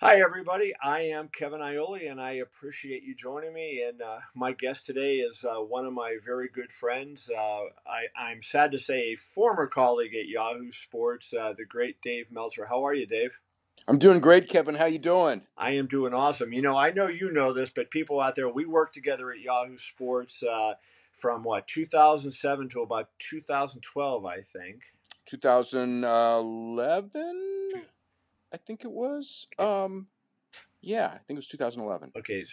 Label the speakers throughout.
Speaker 1: Hi, everybody. I am Kevin Iole, and I appreciate you joining me. And my guest today is one of my very good friends. I'm sad to say a former colleague at Yahoo Sports, the great Dave Meltzer. How are you, Dave?
Speaker 2: I'm doing great, Kevin. How you doing?
Speaker 1: I am doing awesome. I know you know this, but people out there, we worked together at Yahoo Sports from 2007 to about 2012, I think.
Speaker 2: 2011, I think it was. Yeah, I think it was 2011.
Speaker 1: Okay,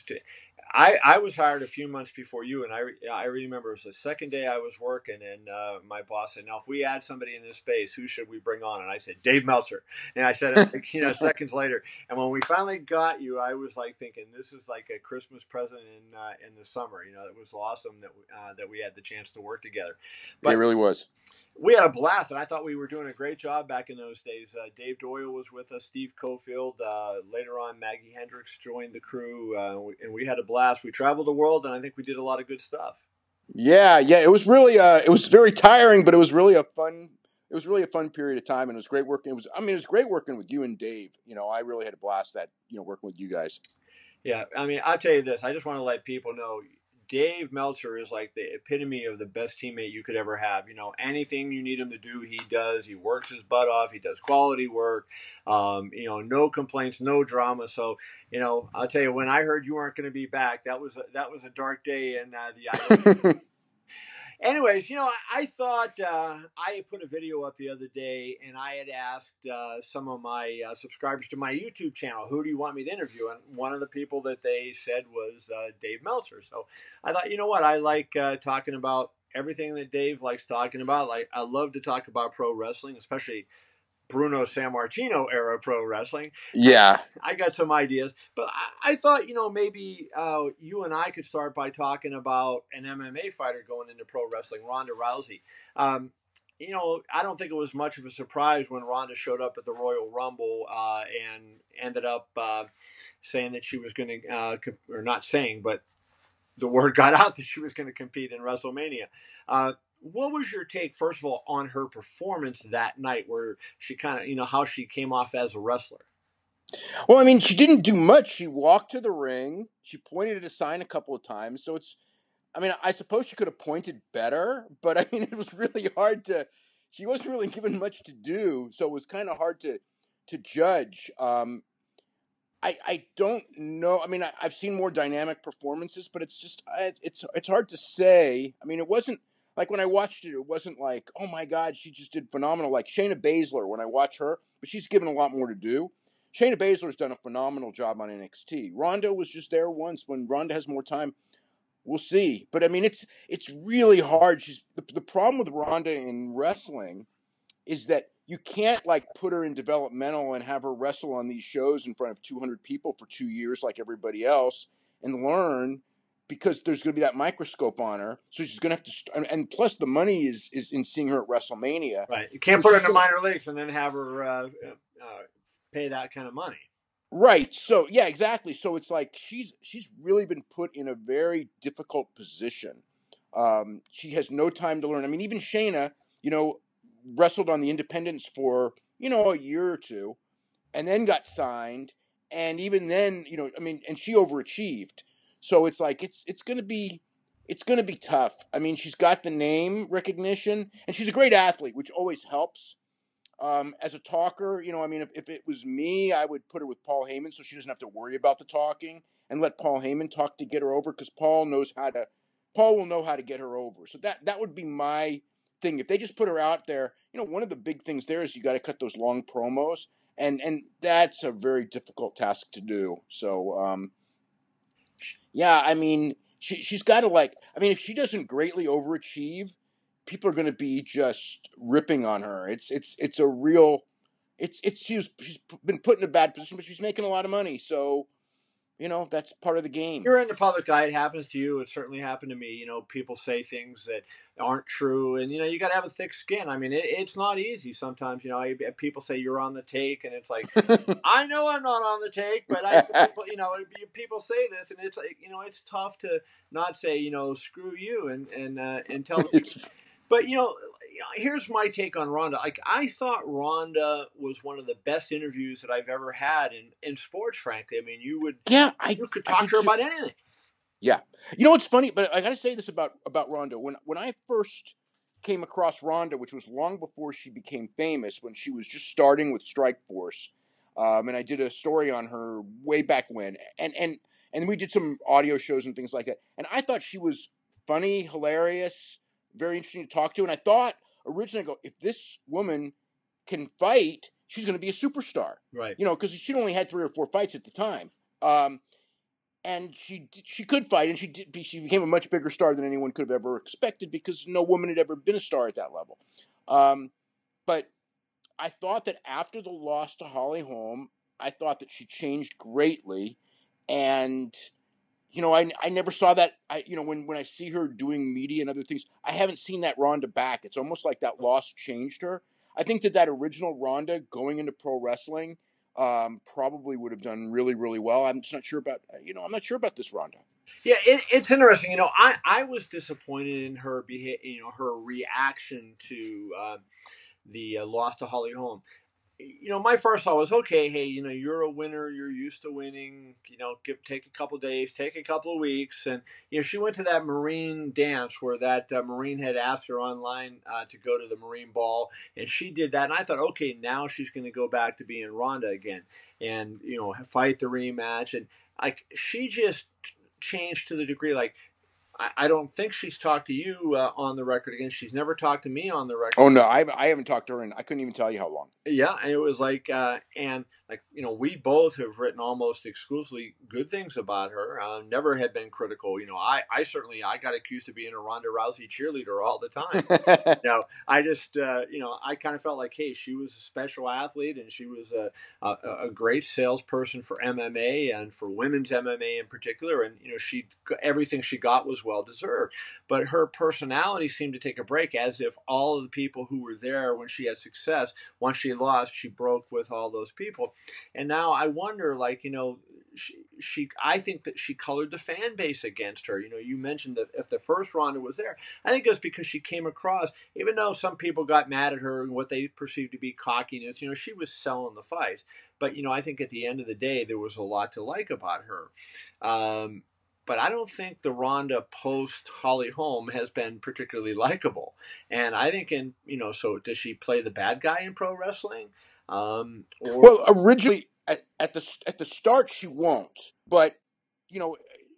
Speaker 1: I was hired a few months before you, and I remember it was the second day I was working, and my boss said, "Now, if we add somebody in this space, who should we bring on?" And I said, "Dave Meltzer." And I said it like, seconds later. And when we finally got you, I was like thinking, "This is like a Christmas present in the summer." It was awesome that we had the chance to work together.
Speaker 2: It
Speaker 1: But
Speaker 2: really was.
Speaker 1: we had a blast, and I thought we were doing a great job back in those days. Dave Doyle was with us, Steve Cofield. Later on, Maggie Hendricks joined the crew, and we had a blast. We traveled the world, and I think we did a lot of good stuff.
Speaker 2: Yeah. It was really, it was very tiring, but it was really a fun. It was really a fun period of time, and it was great working. It was great working with you and Dave. I really had a blast working with you guys.
Speaker 1: Yeah, I mean, I'll tell you this. I just want to let people know Dave Meltzer is like the epitome of the best teammate you could ever have. Anything you need him to do, he does. He works his butt off. He does quality work. No complaints, no drama. So, I'll tell you, when I heard you weren't going to be back, that was a dark day in the. Anyways, I thought I had put a video up the other day, and I had asked some of my subscribers to my YouTube channel, who do you want me to interview? And one of the people that they said was Dave Meltzer. So I thought, you know what? I like talking about everything that Dave likes talking about. Like, I love to talk about pro wrestling, especially Bruno Sammartino era pro wrestling.
Speaker 2: Yeah.
Speaker 1: I got some ideas, but I thought, maybe you and I could start by talking about an MMA fighter going into pro wrestling, Ronda Rousey. I don't think it was much of a surprise when Ronda showed up at the Royal Rumble and ended up saying that she was going to, or not saying, but the word got out that she was going to compete in WrestleMania. What was your take, first of all, on her performance that night, where she kind of, how she came off as a wrestler?
Speaker 2: Well, she didn't do much. She walked to the ring. She pointed at a sign a couple of times. So I suppose she could have pointed better, but it was really hard to. She wasn't really given much to do, so it was kind of hard to judge. I don't know. I've seen more dynamic performances, but it's hard to say. It wasn't like when I watched it. It wasn't like, oh my God, she just did phenomenal. Like Shayna Baszler, when I watch her, but she's given a lot more to do. Shayna Baszler's done a phenomenal job on NXT. Ronda was just there once. When Ronda has more time, we'll see. But it's really hard. The problem with Ronda in wrestling is that you can't like put her in developmental and have her wrestle on these shows in front of 200 people for 2 years like everybody else and learn, because there's going to be that microscope on her. So she's going to have to, and plus the money is in seeing her at WrestleMania.
Speaker 1: Right. You can't
Speaker 2: So
Speaker 1: put her
Speaker 2: she's
Speaker 1: in the
Speaker 2: going to,
Speaker 1: minor leagues and then have her pay that kind of money.
Speaker 2: right. So yeah, exactly. So it's like she's really been put in a very difficult position. She has no time to learn. Even Shayna, wrestled on the independents for a year or two, and then got signed. And even then, and she overachieved. So it's like it's gonna be tough. She's got the name recognition, and she's a great athlete, which always helps. As a talker, if it was me, I would put her with Paul Heyman so she doesn't have to worry about the talking and let Paul Heyman talk to get her over, because Paul will know how to get her over. So that would be my thing. If they just put her out there, one of the big things there is you got to cut those long promos, and that's a very difficult task to do. So yeah, she's got to if she doesn't greatly overachieve, people are going to be just ripping on her. It's a real she's been put in a bad position, but she's making a lot of money, so that's part of the game.
Speaker 1: You're in the public eye. It happens to you. It certainly happened to me. People say things that aren't true, and you got to have a thick skin. It's not easy sometimes. People say you're on the take, and it's like, I know I'm not on the take, but people say this, and it's like, it's tough to not say, screw you, and tell the truth. But here's my take on Ronda. Like, I thought Ronda was one of the best interviews that I've ever had in sports. Frankly, I mean, you could
Speaker 2: I
Speaker 1: talk
Speaker 2: did
Speaker 1: to her
Speaker 2: too.
Speaker 1: about anything.
Speaker 2: Yeah, you know what's funny, but I got to say this about Ronda. When I first came across Ronda, which was long before she became famous, when she was just starting with Strikeforce, and I did a story on her way back when, and we did some audio shows and things like that. And I thought she was funny, hilarious, very interesting to talk to. And I thought originally, I go, if this woman can fight, she's going to be a superstar,
Speaker 1: Right.
Speaker 2: because she'd only had 3 or 4 fights at the time. And she could fight, and she became a much bigger star than anyone could have ever expected because no woman had ever been a star at that level. But I thought that after the loss to Holly Holm, I thought that she changed greatly, and I never saw that. When I see her doing media and other things, I haven't seen that Ronda back. It's almost like that loss changed her. I think that original Ronda going into pro wrestling probably would have done really, really well. I'm just not sure about this Ronda.
Speaker 1: Yeah, it's interesting. I was disappointed in her her reaction to the loss to Holly Holm. My first thought was, okay, hey, you're a winner, you're used to winning. Take a couple days, take a couple of weeks, and she went to that Marine dance where that Marine had asked her online to go to the Marine Ball, and she did that. And I thought, okay, now she's going to go back to being Ronda again, and fight the rematch, and like she just changed to the degree like. I don't think she's talked to you on the record again. She's never talked to me on the record.
Speaker 2: Oh no, I haven't talked to her, and I couldn't even tell you how long.
Speaker 1: Yeah, and it was like, we both have written almost exclusively good things about her. Never had been critical. I certainly I got accused of being a Ronda Rousey cheerleader all the time. I just, I kind of felt like, hey, she was a special athlete, and she was a great salesperson for MMA and for women's MMA in particular, and everything she got was well deserved. But her personality seemed to take a break, as if all of the people who were there when she had success, once she lost, she broke with all those people. And now I wonder, I think that she colored the fan base against her. You mentioned that if the first Ronda was there, I think it was because she came across, even though some people got mad at her and what they perceived to be cockiness, she was selling the fights. But, I think at the end of the day, there was a lot to like about her. But I don't think the Ronda post Holly Holm has been particularly likable. And I think so does she play the bad guy in pro wrestling?
Speaker 2: Well, originally at the start she won't, but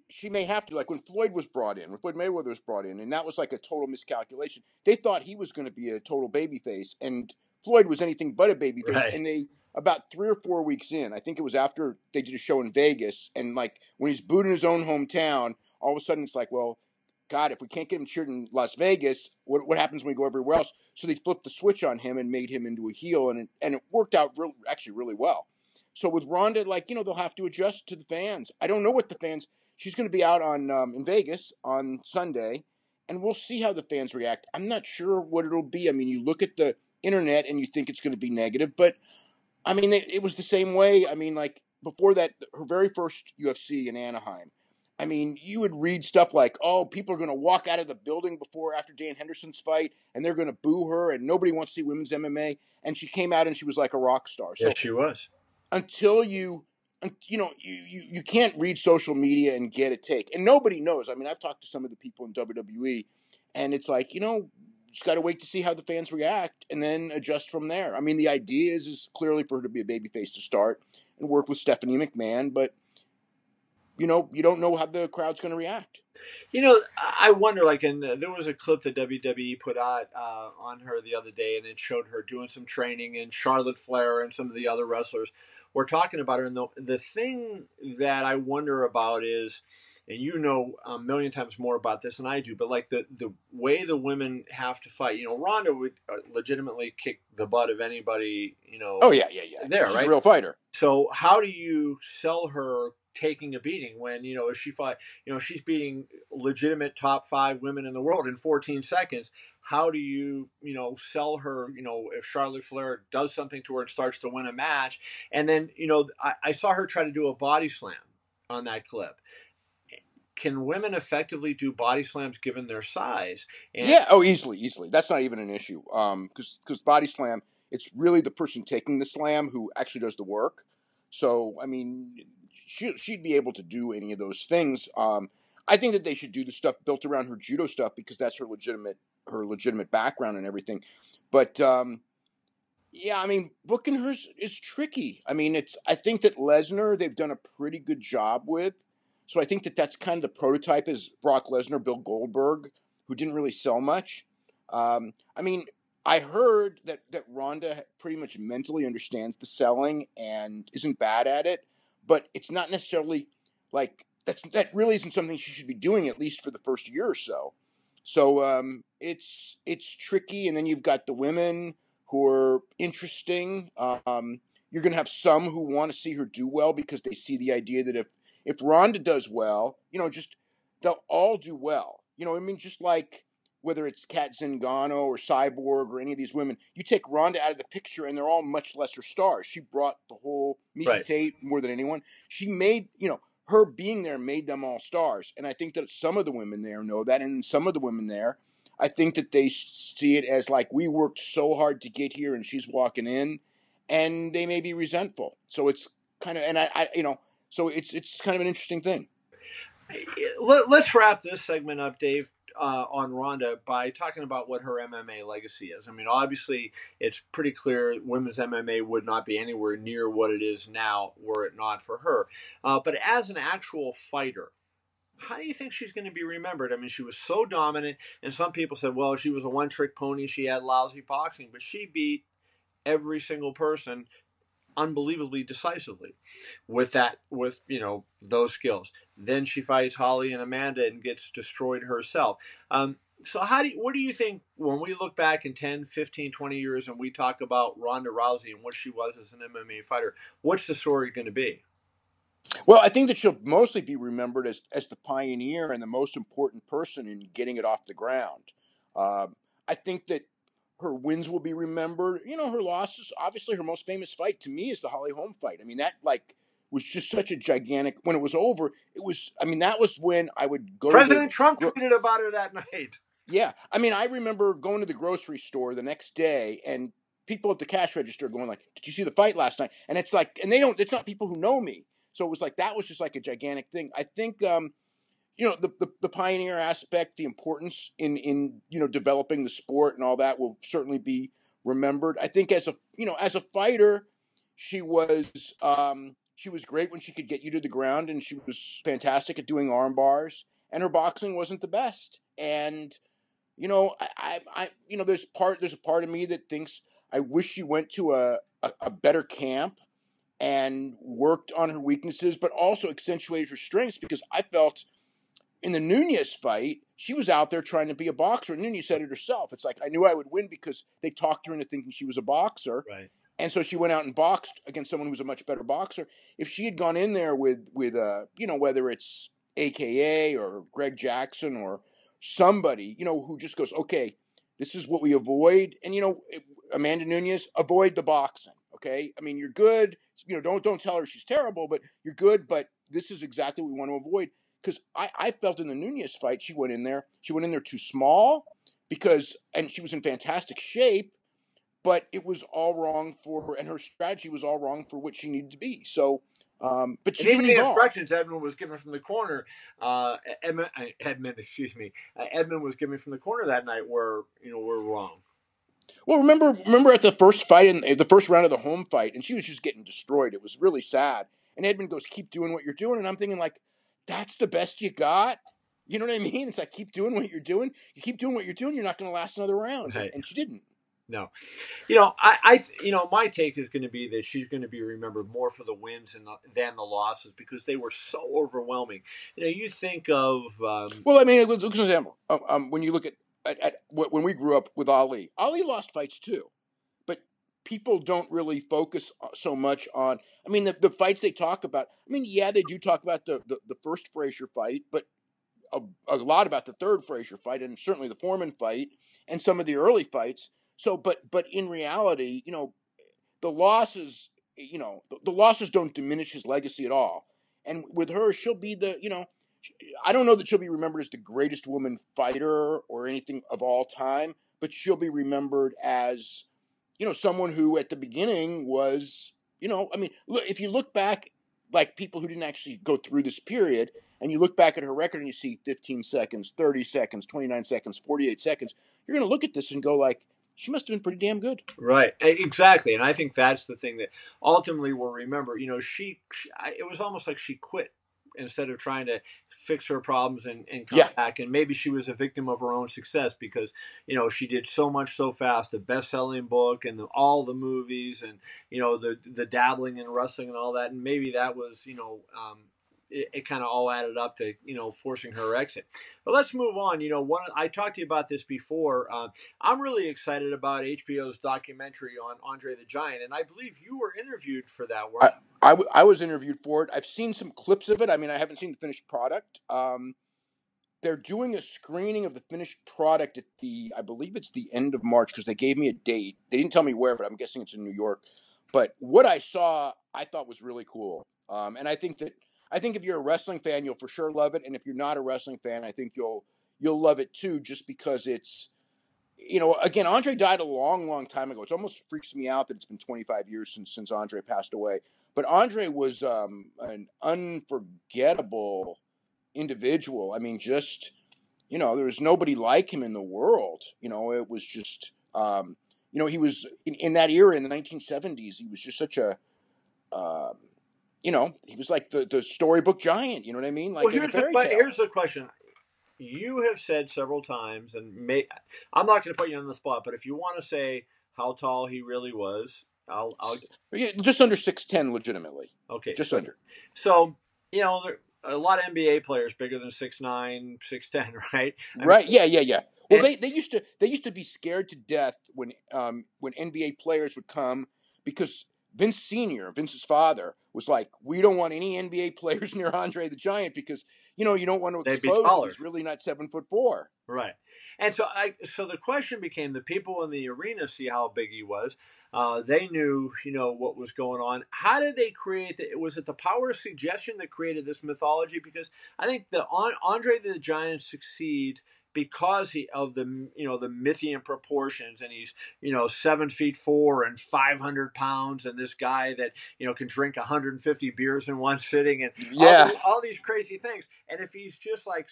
Speaker 2: she may have to. Like when Floyd Mayweather was brought in, and that was like a total miscalculation. They thought he was going to be a total babyface, and Floyd was anything but a babyface.
Speaker 1: Right.
Speaker 2: And they, about 3 or 4 weeks in, I think it was after they did a show in Vegas, and like when he's booed in his own hometown, all of a sudden it's like, well, God, if we can't get him cheered in Las Vegas, what happens when we go everywhere else? So they flipped the switch on him and made him into a heel, and it worked out actually really well. So with Ronda, they'll have to adjust to the fans. I don't know what the fans. She's going to be out on in Vegas on Sunday, and we'll see how the fans react. I'm not sure what it'll be. I mean, you look at the internet and you think it's going to be negative, but I mean, it was the same way. I mean, like before that, her very first UFC in Anaheim. I mean, you would read stuff like, "Oh, people are going to walk out of the building after Dan Henderson's fight, and they're going to boo her, and nobody wants to see women's MMA." And she came out and she was like a rock star. So
Speaker 1: yes, she was.
Speaker 2: until you can't read social media and get a take, and nobody knows. I mean, I've talked to some of the people in WWE, and it's like just got to wait to see how the fans react and then adjust from there. I mean, the idea is clearly for her to be a babyface to start and work with Stephanie McMahon, but you don't know how the crowd's going to react.
Speaker 1: I wonder, there was a clip that WWE put out on her the other day, and it showed her doing some training, and Charlotte Flair and some of the other wrestlers were talking about her. And the thing that I wonder about is, and a million times more about this than I do, but like the way the women have to fight. Ronda would legitimately kick the butt of anybody.
Speaker 2: Oh yeah.
Speaker 1: There,
Speaker 2: She's
Speaker 1: right?
Speaker 2: a real fighter.
Speaker 1: So how do you sell her taking a beating when she fought? She's beating legitimate top 5 women in the world in 14 seconds. How do you sell her? If Charlotte Flair does something to her and starts to win a match, and then I saw her try to do a body slam on that clip. can women effectively do body slams given their size? And
Speaker 2: Yeah. Oh, easily. That's not even an issue. Because body slam, it's really the person taking the slam who actually does the work. So I mean, she'd be able to do any of those things. I think that they should do the stuff built around her judo stuff because that's her legitimate background and everything. But yeah, I mean, booking her is tricky. I mean, I think that Lesnar they've done a pretty good job with. So I think that that's kind of the prototype is Brock Lesnar, Bill Goldberg, who didn't really sell much. I mean, I heard that Ronda pretty much mentally understands the selling and isn't bad at it, but it's not necessarily like that really isn't something she should be doing at least for the first year or so. So it's tricky, and then you've got the women who are interesting. You're going to have some who want to see her do well because they see the idea that if Ronda does well, just they'll all do well. I mean, just like whether it's Kat Zingano or Cyborg or any of these women, you take Ronda out of the picture and they're all much lesser stars. She brought the whole Misha
Speaker 1: right.
Speaker 2: Tate more than anyone. She made, her being there made them all stars. And I think that some of the women there know that, and some of the women there, I think that they see it as like we worked so hard to get here and she's walking in, and they may be resentful. So it's kind of, and so it's kind of an interesting thing.
Speaker 1: Let's wrap this segment up, Dave, on Ronda by talking about what her MMA legacy is. I mean, obviously, it's pretty clear women's MMA would not be anywhere near what it is now were it not for her. But as an actual fighter, how do you think she's going to be remembered? I mean, she was so dominant, and some people said, well, she was a one-trick pony. She had lousy boxing, but she beat every single person unbelievably decisively with those skills. Then she fights Holly and Amanda and gets destroyed herself. So what do you think when we look back in 10, 15, 20 years and we talk about Ronda Rousey and what she was as an MMA fighter, what's the story going to be?
Speaker 2: Well, I think that she'll mostly be remembered as the pioneer and the most important person in getting it off the ground. I think that her wins will be remembered. Her losses, obviously her most famous fight to me is the Holly Holm fight. I mean, that was just such a gigantic, when it was over, that was when I would go
Speaker 1: President Trump tweeted about her that night.
Speaker 2: Yeah. I mean, I remember going to the grocery store the next day and people at the cash register going like, did you see the fight last night? And it's like, and it's not people who know me. So it was like, that was just like a gigantic thing. I think, the pioneer aspect, the importance in developing the sport and all that will certainly be remembered. I think as a fighter, she was great when she could get you to the ground, and she was fantastic at doing arm bars, and her boxing wasn't the best. And there's a part of me that thinks I wish she went to a better camp and worked on her weaknesses, but also accentuated her strengths, because I felt in the Nunez fight, she was out there trying to be a boxer. And Nunez said it herself. It's like, I knew I would win because they talked her into thinking she was a boxer.
Speaker 1: Right.
Speaker 2: And so she went out and boxed against someone who was a much better boxer. If she had gone in there with whether it's AKA or Greg Jackson or somebody, who just goes, okay, this is what we avoid. And, Amanda Nunez, avoid the boxing. Okay. I mean, you're good. Don't tell her she's terrible, but you're good. But this is exactly what we want to avoid. Because I felt in the Nunez fight, she went in there too small and she was in fantastic shape, but it was all wrong for her, and her strategy was all wrong for what she needed to be. So, but she
Speaker 1: and even
Speaker 2: didn't
Speaker 1: the
Speaker 2: evolve.
Speaker 1: instructions Edmund was given from the corner, Edmund was given from the corner that night were wrong.
Speaker 2: Well, remember at the first fight, in the first round of the home fight, and she was just getting destroyed. It was really sad. And Edmund goes, keep doing what you're doing. And I'm thinking, like, that's the best you got? You know what I mean? It's like, keep doing what you're doing. You keep doing what you're doing, you're not going to last another round.
Speaker 1: Right.
Speaker 2: And she didn't.
Speaker 1: No. My take is going to be that she's going to be remembered more for the wins than the losses, because they were so overwhelming. You think of...
Speaker 2: well, I mean, look at an example. When you look at when we grew up with Ali lost fights too. But people don't really focus so much on, I mean, the fights they talk about. I mean, yeah, they do talk about the first Frazier fight, but a lot about the third Frazier fight, and certainly the Foreman fight, and some of the early fights. So, but in reality, the losses, the losses don't diminish his legacy at all. And with her, she'll be I don't know that she'll be remembered as the greatest woman fighter or anything of all time, but she'll be remembered as, someone who at the beginning was, I mean, look, if you look back, like people who didn't actually go through this period, and you look back at her record and you see 15 seconds, 30 seconds, 29 seconds, 48 seconds, you're going to look at this and go like, she must have been pretty damn good.
Speaker 1: Right, exactly, and I think that's the thing that ultimately we'll remember. It was almost like she quit instead of trying to fix her problems and come back. And maybe she was a victim of her own success because she did so much so fast. The best-selling book and all the movies and the dabbling in wrestling and all that. And maybe that was it kind of all added up to forcing her exit. But let's move on. I talked to you about this before. I'm really excited about HBO's documentary on Andre the Giant, and I believe you were interviewed for that work.
Speaker 2: I was interviewed for it. I've seen some clips of it. I mean, I haven't seen the finished product. They're doing a screening of the finished product at I believe it's the end of March, because they gave me a date. They didn't tell me where, but I'm guessing it's in New York. But what I saw, I thought was really cool. And I think if you're a wrestling fan, you'll for sure love it. And if you're not a wrestling fan, I think you'll love it too, just because it's, again, Andre died a long, long time ago. It almost freaks me out that it's been 25 years since Andre passed away. But Andre was an unforgettable individual. I mean, just, there was nobody like him in the world. It was just, he was in that era in the 1970s. He was just such a, he was like the storybook giant. You know what I mean? Like,
Speaker 1: well, here's the question. You have said several times, and I'm not going to put you on the spot, but if you want to say how tall he really was, I'll
Speaker 2: just under 6'10", legitimately.
Speaker 1: Okay,
Speaker 2: just under.
Speaker 1: So a lot of NBA players bigger than 6'9", 6'10", right?
Speaker 2: Right. Yeah. Well, they used to be scared to death when NBA players would come, because Vince Sr., Vince's father, was like, we don't want any NBA players near Andre the Giant because, you don't want to expose he's really not 7'4".
Speaker 1: Right. And so the question became, the people in the arena see how big he was. They knew, what was going on. How did they create was it the power of suggestion that created this mythology? Because I think the Andre the Giant succeeds because of the Mythian proportions, and he's 7'4" and 500 pounds, and this guy that can drink 150 beers in one sitting, and all these crazy things. And if he's just like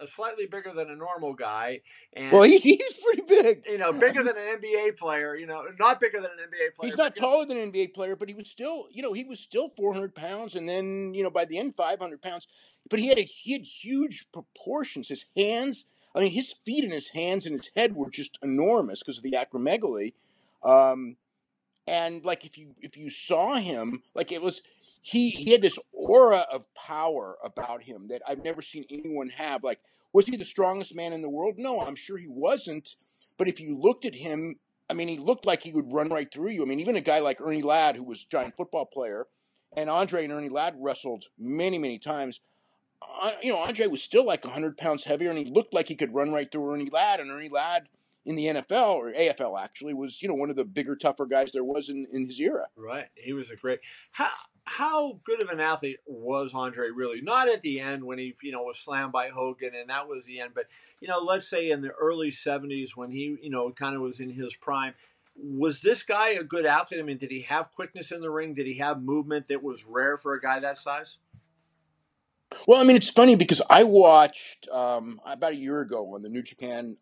Speaker 1: slightly bigger than a normal guy, and
Speaker 2: he's pretty big,
Speaker 1: bigger than an NBA player, not bigger than an NBA player.
Speaker 2: He's not taller than an NBA player, but he was still, he was still 400 pounds, and then by the end 500 pounds. But he had huge proportions. His hands. I mean, his feet and his hands and his head were just enormous because of the acromegaly. And like if you saw him, like it was, he had this aura of power about him that I've never seen anyone have. Like, was he the strongest man in the world? No, I'm sure he wasn't. But if you looked at him, I mean, he looked like he would run right through you. I mean, even a guy like Ernie Ladd, who was a giant football player, and Andre and Ernie Ladd wrestled many, many times. Andre was still like 100 pounds heavier, and he looked like he could run right through Ernie Ladd. And Ernie Ladd in the NFL, or AFL actually, was one of the bigger, tougher guys there was in his era.
Speaker 1: Right. He was a great. How good of an athlete was Andre really? Not at the end when he was slammed by Hogan and that was the end, but let's say in the early 70s when he kind of was in his prime. Was this guy a good athlete? I mean, did he have quickness in the ring? Did he have movement that was rare for a guy that size?
Speaker 2: Well, I mean, it's funny because I watched about a year ago on the New Japan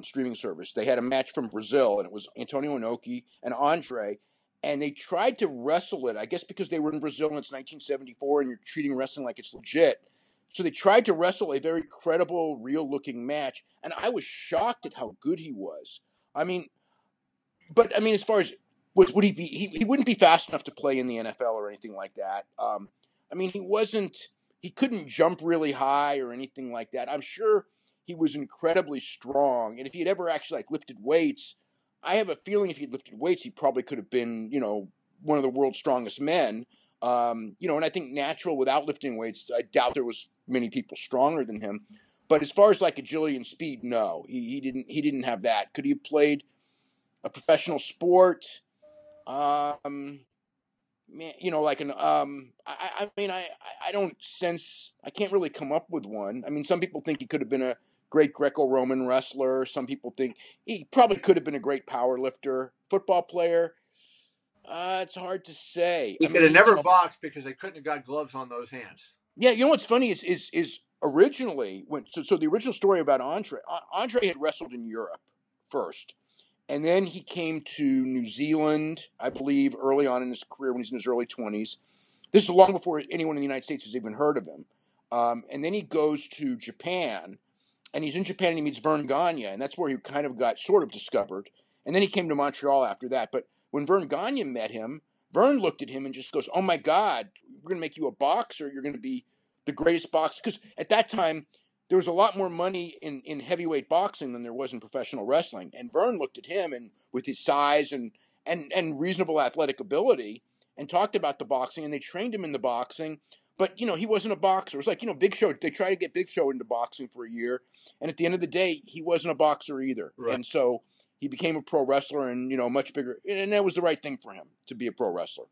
Speaker 2: streaming service. They had a match from Brazil, and it was Antonio Inoki and Andre, and they tried to wrestle it. I guess because they were in Brazil and it's 1974, and you're treating wrestling like it's legit. So they tried to wrestle a very credible, real-looking match, and I was shocked at how good he was. I mean, as far as would he be? He wouldn't be fast enough to play in the NFL or anything like that. I mean, he wasn't. He couldn't jump really high or anything like that. I'm sure he was incredibly strong. And if he had ever actually lifted weights, I have a feeling if he'd lifted weights, he probably could have been, one of the world's strongest men. And I think natural without lifting weights, I doubt there was many people stronger than him. But as far as agility and speed, no, he didn't have that. Could he have played a professional sport? Man, I I can't really come up with one. I mean, some people think he could have been a great Greco-Roman wrestler. Some people think he probably could have been a great power lifter. Football player, it's hard to say.
Speaker 1: He
Speaker 2: I
Speaker 1: could
Speaker 2: mean,
Speaker 1: have never boxed because they couldn't have got gloves on those hands.
Speaker 2: yeah, you know what's funny is originally so the original story about Andre had wrestled in Europe first, and then he came to New Zealand, I believe, early on in his career when he's in his early 20s. This is long before anyone in the United States has even heard of him. And then he goes to Japan, and he's in Japan and he meets Vern Gagne, and that's where he kind of got sort of discovered. And then he came to Montreal after that. But when Vern Gagne met him, Vern looked at him and just goes, "Oh my God, we're going to make you a boxer. You're going to be the greatest boxer." Because at that time, there was a lot more money in heavyweight boxing than there was in professional wrestling. And Vern looked at him and with his size and reasonable athletic ability and talked about the boxing, and they trained him in the boxing. But, you know, he wasn't a boxer. It was like, you know, Big Show, they tried to get Big Show into boxing for a year. And at the end of the day, he wasn't a boxer either.
Speaker 1: Right.
Speaker 2: And so he became a pro wrestler and, you know, much bigger. And that was the right thing for him to be a pro wrestler.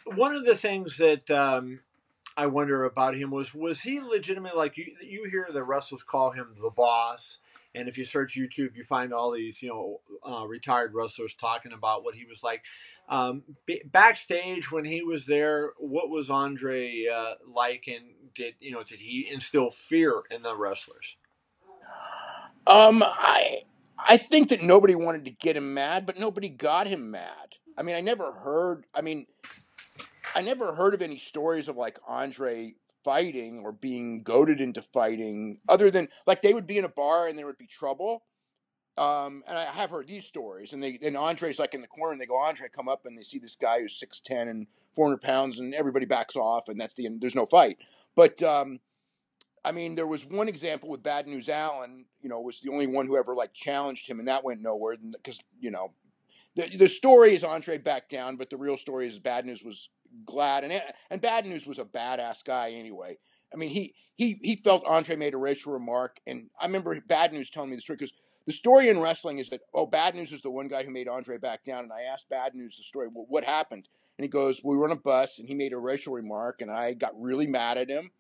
Speaker 1: One of the things that I wonder about him was he legitimately, like you hear the wrestlers call him the boss, and if you search YouTube, you find all these retired wrestlers talking about what he was like. Backstage when he was there, what was Andre like, and did he instill fear in the wrestlers?
Speaker 2: I think that nobody wanted to get him mad, but nobody got him mad. I mean, I never heard of any stories of like Andre fighting or being goaded into fighting, other than like they would be in a bar and there would be trouble. And I have heard these stories, and Andre's like in the corner, and they go, "Andre, come up," and they see this guy who's 6'10" and 400 pounds, and everybody backs off, and that's the end. There's no fight. But I mean, there was one example with Bad News Allen. You know, was the only one who ever like challenged him, and that went nowhere because the story is Andre backed down, but the real story is Bad News was glad, and Bad News was a badass guy anyway. I mean, he felt Andre made a racial remark, and I remember Bad News telling me the story because the story in wrestling is that Bad News is the one guy who made Andre back down, and I asked Bad News the story, well, what happened? And he goes, "We were on a bus, and he made a racial remark, and I got really mad at him,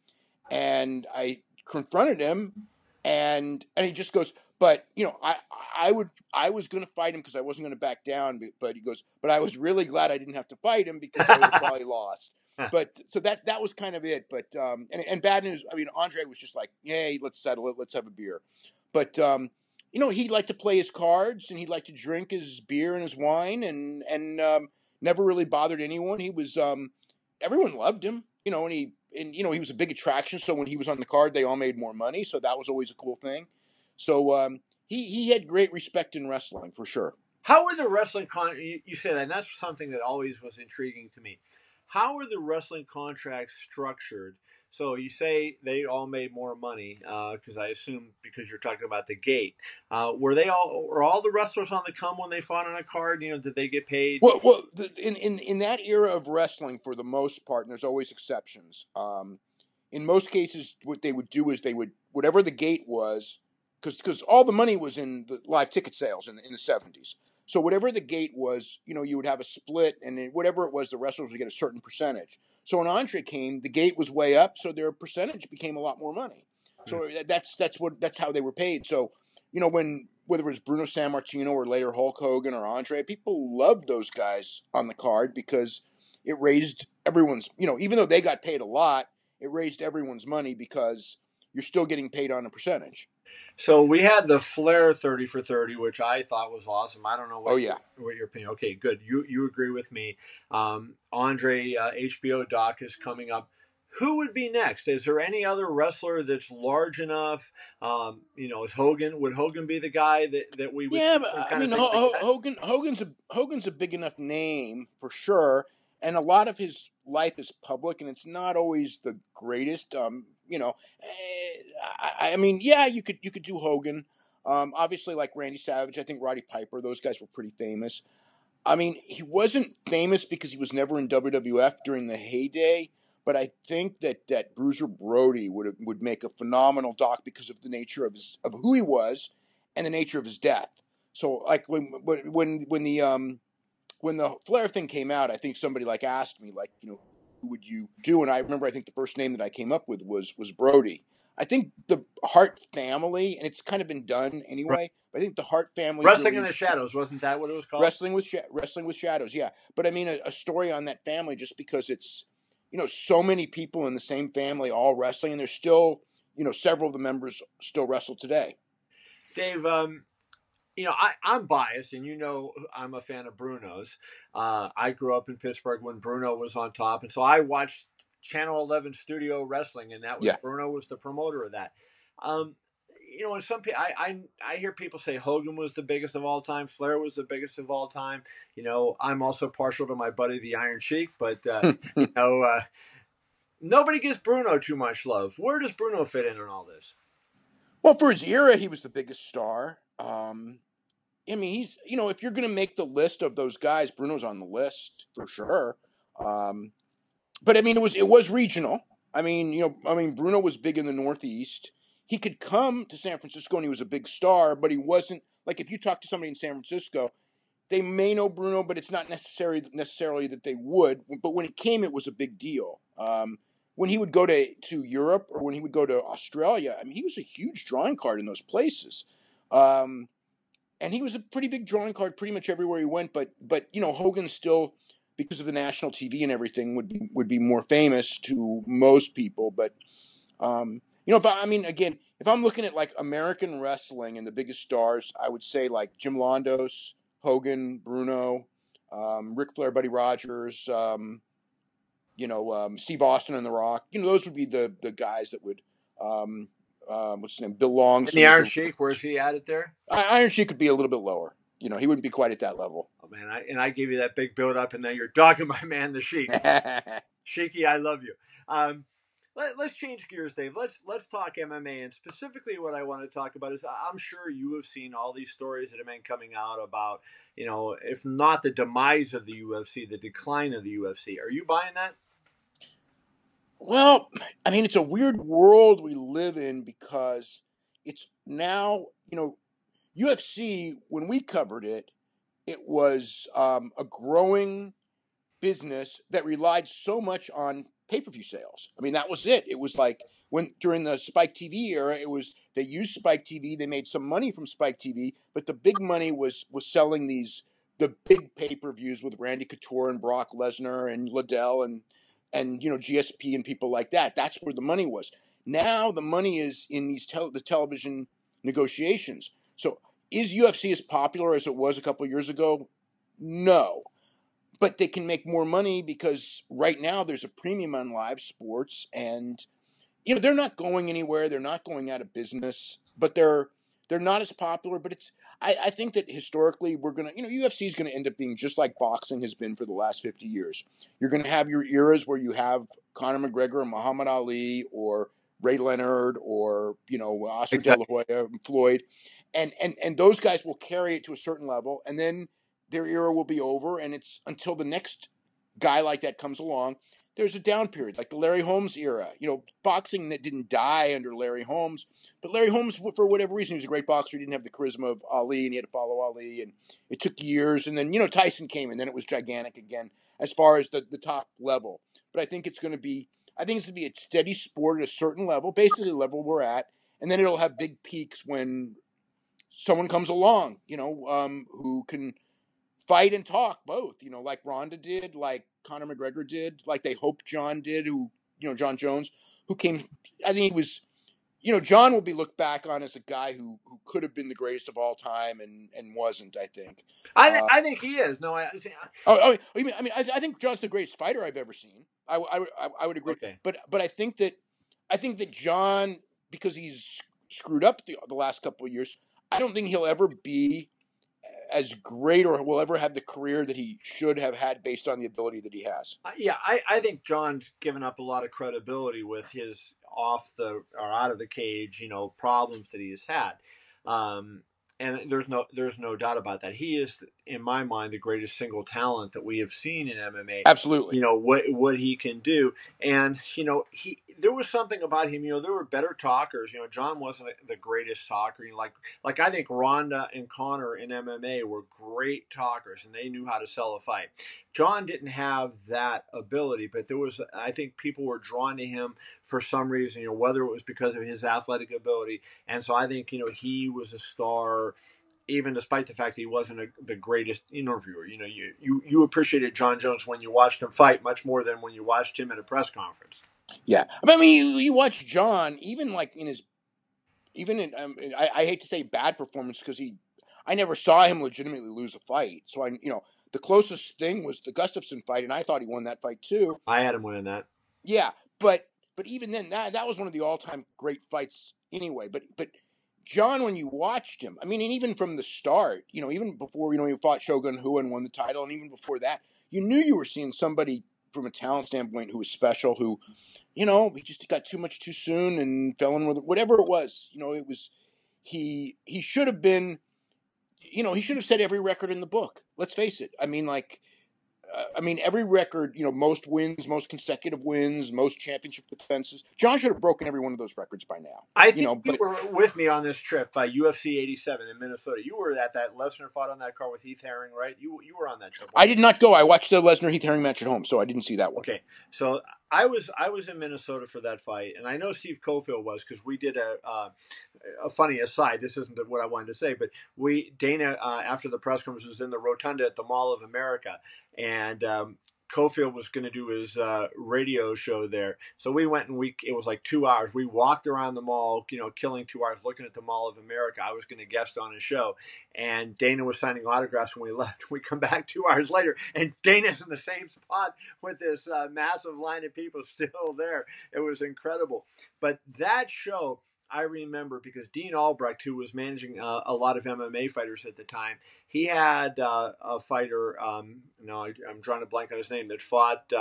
Speaker 2: and I confronted him, and he just goes, but I was going to fight him because I wasn't going to back down, but he goes, but I was really glad I didn't have to fight him because I would have probably lost." But so that was kind of it. But and Bad News, I mean, Andre was just like, "Hey, let's settle it, let's have a beer." But he liked to play his cards and he liked to drink his beer and his wine and never really bothered anyone. He was everyone loved him, and he was a big attraction. So when he was on the card, they all made more money. So that was always a cool thing. So he had great respect in wrestling for sure.
Speaker 1: How were the wrestling you say that, and that's something that always was intriguing to me. How are the wrestling contracts structured? So you say they all made more money because I assume because you're talking about the gate. Were all the wrestlers on the come when they fought on a card? Did they get paid?
Speaker 2: Well, in that era of wrestling, for the most part, and there's always exceptions. In most cases, what they would do is they would whatever the gate was, because all the money was in the live ticket sales in the 70s. So whatever the gate was, you would have a split, and whatever it was, the wrestlers would get a certain percentage. So when Andre came, the gate was way up, so their percentage became a lot more money. So that's how they were paid. So whether it was Bruno Sammartino or later Hulk Hogan or Andre, people loved those guys on the card because it raised everyone's. Even though they got paid a lot, it raised everyone's money because you're still getting paid on a percentage.
Speaker 1: So we had the Flair 30 for 30, which I thought was awesome. I don't know what your opinion. Okay, good. You agree with me. Andre HBO doc is coming up. Who would be next? Is there any other wrestler that's large enough? Is would Hogan be the guy that we would?
Speaker 2: Yeah, but I mean, Hogan's a big enough name for sure, and a lot of his life is public, and it's not always the greatest. I mean, yeah, you could do Hogan. Obviously, like Randy Savage, I think Roddy Piper, those guys were pretty famous. I mean, he wasn't famous because he was never in WWF during the heyday, but I think that Bruiser Brody would make a phenomenal doc because of the nature of who he was and the nature of his death. So, like when the Flair thing came out, I think somebody like asked me, like, who would you do? And I remember, I think the first name that I came up with was Brody. I think the Hart family, and it's kind of been done anyway, but I think the Hart family
Speaker 1: Wrestling
Speaker 2: really
Speaker 1: in the Shadows, wasn't that what it was called?
Speaker 2: Wrestling with Shadows, yeah. But I mean, a story on that family, just because it's, so many people in the same family all wrestling, and there's still, several of the members still wrestle today.
Speaker 1: Dave, I'm biased, and I'm a fan of Bruno's. I grew up in Pittsburgh when Bruno was on top, and so I watched Channel 11 Studio Wrestling, and that was Bruno was the promoter of that. And some people, I hear people say Hogan was the biggest of all time, Flair was the biggest of all time. I'm also partial to my buddy the Iron Sheik, but nobody gives Bruno too much love. Where does Bruno fit in on all this?
Speaker 2: Well, for his era, he was the biggest star. I mean, he's, if you're going to make the list of those guys, Bruno's on the list for sure. But I mean, it was regional. I mean, Bruno was big in the Northeast. He could come to San Francisco and he was a big star, but he wasn't, like, if you talk to somebody in San Francisco, they may know Bruno, but it's not necessarily that they would. But when it came, it was a big deal. When he would go to Europe or when he would go to Australia, I mean, he was a huge drawing card in those places. And he was a pretty big drawing card pretty much everywhere he went. But Hogan still, because of the national TV and everything, would be more famous to most people. But if I'm looking at like American wrestling and the biggest stars, I would say like Jim Londos, Hogan, Bruno, Ric Flair, Buddy Rogers, Steve Austin and The Rock. Those would be the guys that would. What's his name? Bill Long.
Speaker 1: And the Iron Sheik, where's he at it there?
Speaker 2: Iron Sheik could be a little bit lower. He wouldn't be quite at that level.
Speaker 1: Oh man, I gave you that big build up, and then you're dogging my man, the Sheik. Sheiky, I love you. Let's change gears, Dave. Let's talk MMA, and specifically what I want to talk about is I'm sure you have seen all these stories that have been coming out about, if not the demise of the UFC, the decline of the UFC. Are you buying that?
Speaker 2: Well, I mean, it's a weird world we live in because it's now, UFC, when we covered it, it was a growing business that relied so much on pay-per-view sales. I mean, that was it. It was like during the Spike TV era, they used Spike TV, they made some money from Spike TV, but the big money was selling the big pay-per-views with Randy Couture and Brock Lesnar and Liddell and GSP and people like that. That's where the money was. Now the money is in these the television negotiations. So is UFC as popular as it was a couple of years ago? No. But they can make more money because right now there's a premium on live sports, and they're not going anywhere. They're not going out of business, but they're not as popular. But I think that historically we're gonna UFC is gonna end up being just like boxing has been for the last 50 years. You're gonna have your eras where you have Conor McGregor, Muhammad Ali, or Ray Leonard, or Oscar De La Hoya, Floyd, and those guys will carry it to a certain level, and then their era will be over, and it's until the next guy like that comes along. There's a down period, like the Larry Holmes era. Boxing that didn't die under Larry Holmes, but Larry Holmes, for whatever reason, he was a great boxer. He didn't have the charisma of Ali, and he had to follow Ali, and it took years. And then, Tyson came, and then it was gigantic again as far as the top level. But I think it's going to be a steady sport at a certain level, basically the level we're at, and then it'll have big peaks when someone comes along, who can fight and talk both, like Ronda did, like Conor McGregor did, like they hoped John did, John Jones, who came, I think he was, John will be looked back on as a guy who could have been the greatest of all time and wasn't, I think.
Speaker 1: I think he is. No,
Speaker 2: I think John's the greatest fighter I've ever seen. I would agree. Okay. But I think that John, because he's screwed up the last couple of years, I don't think he'll ever be as great or will ever have the career that he should have had based on the ability that he has.
Speaker 1: I think John's given up a lot of credibility with his out of the cage, problems that he has had. And there's no doubt about that. He is, in my mind, the greatest single talent that we have seen in MMA.
Speaker 2: Absolutely.
Speaker 1: What he can do. And, there was something about him. There were better talkers. John wasn't the greatest talker. Like I think Ronda and Conor in MMA were great talkers, and they knew how to sell a fight. John didn't have that ability, but I think people were drawn to him for some reason. Whether it was because of his athletic ability, and so I think he was a star even despite the fact that he wasn't the greatest interviewer. You appreciated John Jones when you watched him fight much more than when you watched him at a press conference.
Speaker 2: Yeah, I mean, you watch John even like in his, even in I hate to say bad performance because I never saw him legitimately lose a fight. So the closest thing was the Gustafsson fight, and I thought he won that fight too.
Speaker 1: I had him winning that.
Speaker 2: Yeah, but even then, that was one of the all-time great fights anyway. But John, when you watched him, I mean, and even from the start, even before he fought Shogun Rua and won the title, and even before that, you knew you were seeing somebody from a talent standpoint who was special, who he just got too much too soon and fell in with whatever it was. It was he should have been, he should have set every record in the book. Let's face it. I mean, every record, most wins, most consecutive wins, most championship defenses. John should have broken every one of those records by now.
Speaker 1: I think you were with me on this trip by UFC 87 in Minnesota. You were at that Lesnar fought on that card with Heath Herring, right? You were on that trip.
Speaker 2: I did not go. I watched the Lesnar Heath Herring match at home, so I didn't see that one.
Speaker 1: Okay, so I was in Minnesota for that fight, and I know Steve Cofield was because we did a funny aside. This isn't what I wanted to say, but Dana after the press conference was in the rotunda at the Mall of America, and Cofield was going to do his radio show there. So we went and it was like 2 hours. We walked around the mall, killing 2 hours looking at the Mall of America. I was going to guest on his show. And Dana was signing autographs when we left. We come back 2 hours later, and Dana's in the same spot with this massive line of people still there. It was incredible. But that show, I remember because Dean Albrecht, who was managing a lot of MMA fighters at the time, he had a fighter, I'm drawing a blank on his name, that fought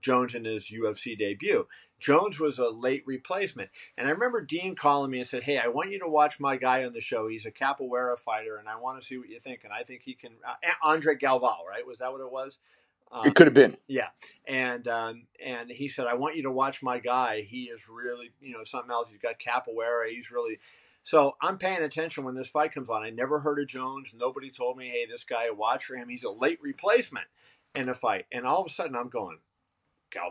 Speaker 1: Jones in his UFC debut. Jones was a late replacement. And I remember Dean calling me and said, hey, I want you to watch my guy on the show. He's a capoeira fighter, and I want to see what you think. And I think he can Andre Galvao, right? Was that what it was?
Speaker 2: It could have been.
Speaker 1: Yeah. And he said, I want you to watch my guy. He is really, something else. He's got capoeira. He's really... So I'm paying attention when this fight comes on. I never heard of Jones. Nobody told me, hey, this guy, watch for him. He's a late replacement in a fight. And all of a sudden I'm going,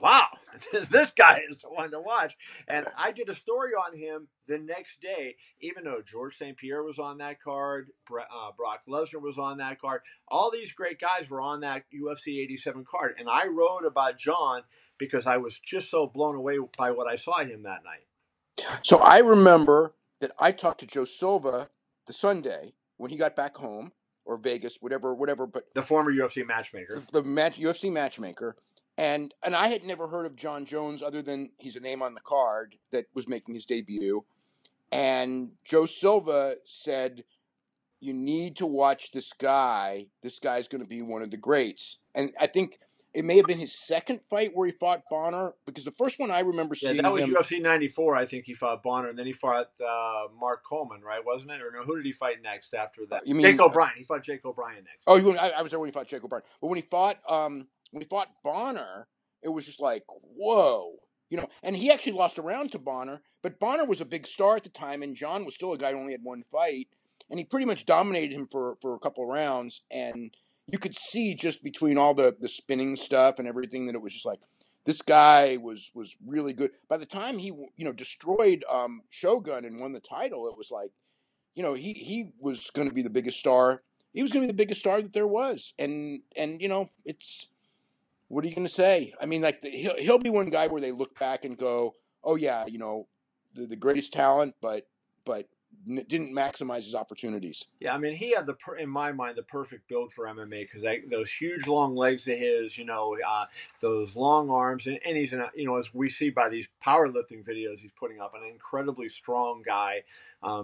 Speaker 1: wow, this guy is the one to watch. And I did a story on him the next day, even though George St. Pierre was on that card, Brock Lesnar was on that card. All these great guys were on that UFC 87 card. And I wrote about John because I was just so blown away by what I saw him that night.
Speaker 2: So I remember that I talked to Joe Silva the Sunday when he got back home, or Vegas, whatever. But
Speaker 1: the former UFC matchmaker,
Speaker 2: UFC matchmaker, and I had never heard of John Jones other than he's a name on the card that was making his debut. And Joe Silva said, "You need to watch this guy. This guy's going to be one of the greats." And I think it may have been his second fight where he fought Bonner, because the first one I remember seeing
Speaker 1: that was
Speaker 2: him,
Speaker 1: UFC 94. I think he fought Bonner, and then he fought Mark Coleman, right? Wasn't it? Or no? Who did he fight next after that?
Speaker 2: You mean
Speaker 1: Jake O'Brien? He fought Jake O'Brien next.
Speaker 2: Oh, I was there when he fought Jake O'Brien. But when he fought Bonner, it was just like, whoa. And he actually lost a round to Bonner, but Bonner was a big star at the time, and John was still a guy who only had one fight, and he pretty much dominated him for a couple of rounds, and you could see just between all the spinning stuff and everything that it was just like, this guy was really good. By the time he destroyed Shogun and won the title, it was like, he was going to be the biggest star. He was going to be the biggest star that there was, and it's, what are you going to say? I mean, like he'll be one guy where they look back and go, oh yeah, the greatest talent, but didn't maximize his opportunities.
Speaker 1: Yeah, I mean, he had in my mind, the perfect build for MMA because those huge long legs of his, those long arms, and he's as we see by these powerlifting videos he's putting up, an incredibly strong guy,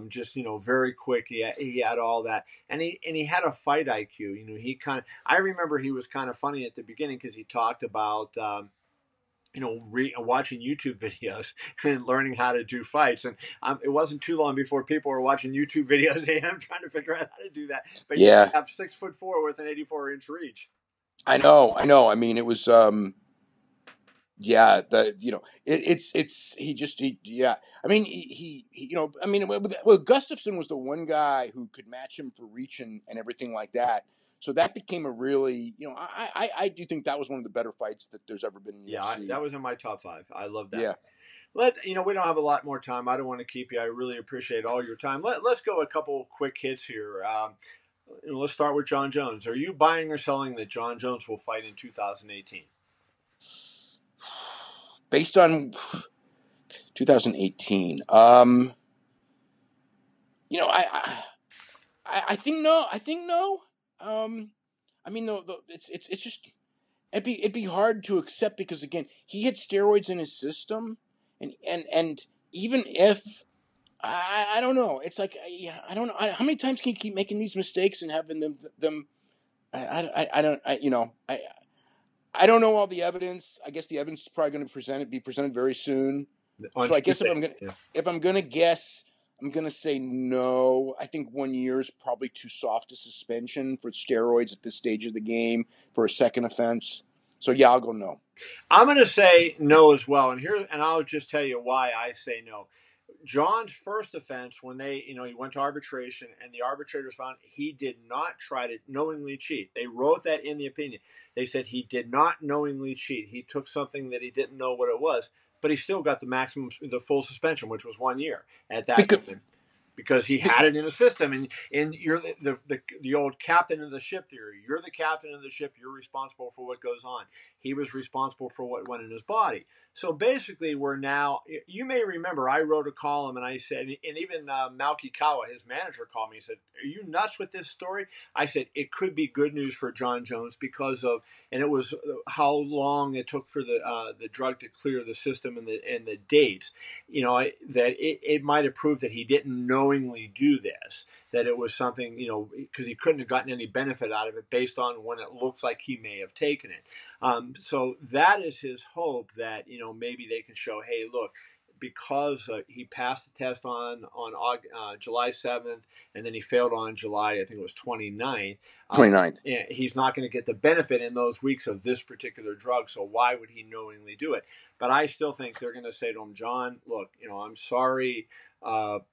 Speaker 1: just very quick. He had all that, and he had a fight IQ. I remember he was kind of funny at the beginning because he talked about. Watching YouTube videos and learning how to do fights. And it wasn't too long before people were watching YouTube videos of him trying to figure out how to do that. But
Speaker 2: yeah,
Speaker 1: you have 6'4" with an 84-inch reach.
Speaker 2: I know. I mean, it was, Yeah, yeah. I mean, well, Gustafson was the one guy who could match him for reach and everything like that. So that became a really, I do think that was one of the better fights that there's ever been in UFC.
Speaker 1: That was in my top 5. I love that.
Speaker 2: Yeah.
Speaker 1: We don't have a lot more time. I don't want to keep you. I really appreciate all your time. Let's go a couple quick hits here. Let's start with John Jones. Are you buying or selling that John Jones will fight in 2018?
Speaker 2: Based on 2018, I think no. I think no. I mean, it's just it'd be hard to accept because again, he had steroids in his system, and even if I don't know, it's like I don't know how many times can you keep making these mistakes and having them. I don't I don't know all the evidence. I guess the evidence is probably going to be presented very soon. So I guess if I'm gonna guess, I'm gonna say no. I think 1 year is probably too soft a suspension for steroids at this stage of the game for a second offense. So yeah, I'll go no.
Speaker 1: I'm gonna say no as well, and I'll just tell you why I say no. John's first offense, when he went to arbitration, and the arbitrators found he did not try to knowingly cheat. They wrote that in the opinion. They said he did not knowingly cheat. He took something that he didn't know what it was, but he still got the full suspension, which was 1 year at that time. Because he had it in a system, and you're the old captain of the ship theory. You're the captain of the ship. You're responsible for what goes on. He was responsible for what went in his body. So basically, we're now. You may remember I wrote a column and I said, and even Malky Kawa, his manager, called me and said, "Are you nuts with this story?" I said it could be good news for John Jones because of, and it was how long it took for the drug to clear the system and the dates. That it might have proved that he didn't knowingly do this, that it was something, because he couldn't have gotten any benefit out of it based on when it looks like he may have taken it. So that is his hope that, maybe they can show, hey, look, because he passed the test on July 7th, and then he failed on July, I think it was 29th.
Speaker 2: 29th.
Speaker 1: He's not going to get the benefit in those weeks of this particular drug, so why would he knowingly do it? But I still think they're going to say to him, John, look, I'm sorry, but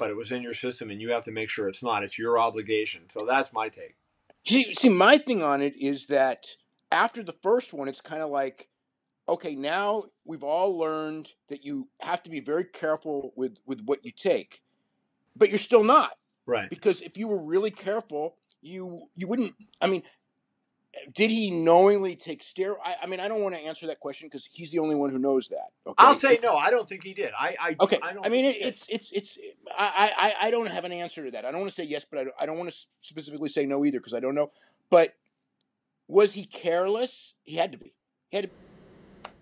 Speaker 1: it was in your system, and you have to make sure it's not. It's your obligation. So that's my take.
Speaker 2: See, my thing on it is that after the first one, it's kind of like, okay, now we've all learned that you have to be very careful with what you take, but you're still not.
Speaker 1: Right.
Speaker 2: Because if you were really careful, you wouldn't. I mean, did he knowingly take steroids? I mean, I don't want to answer that question because he's the only one who knows that. Okay?
Speaker 1: I'll say no. I don't think he did.
Speaker 2: Okay.
Speaker 1: I don't
Speaker 2: I mean, I don't have an answer to that. I don't want to say yes, but I don't want to specifically say no either because I don't know. But was he careless? He had to be. He had to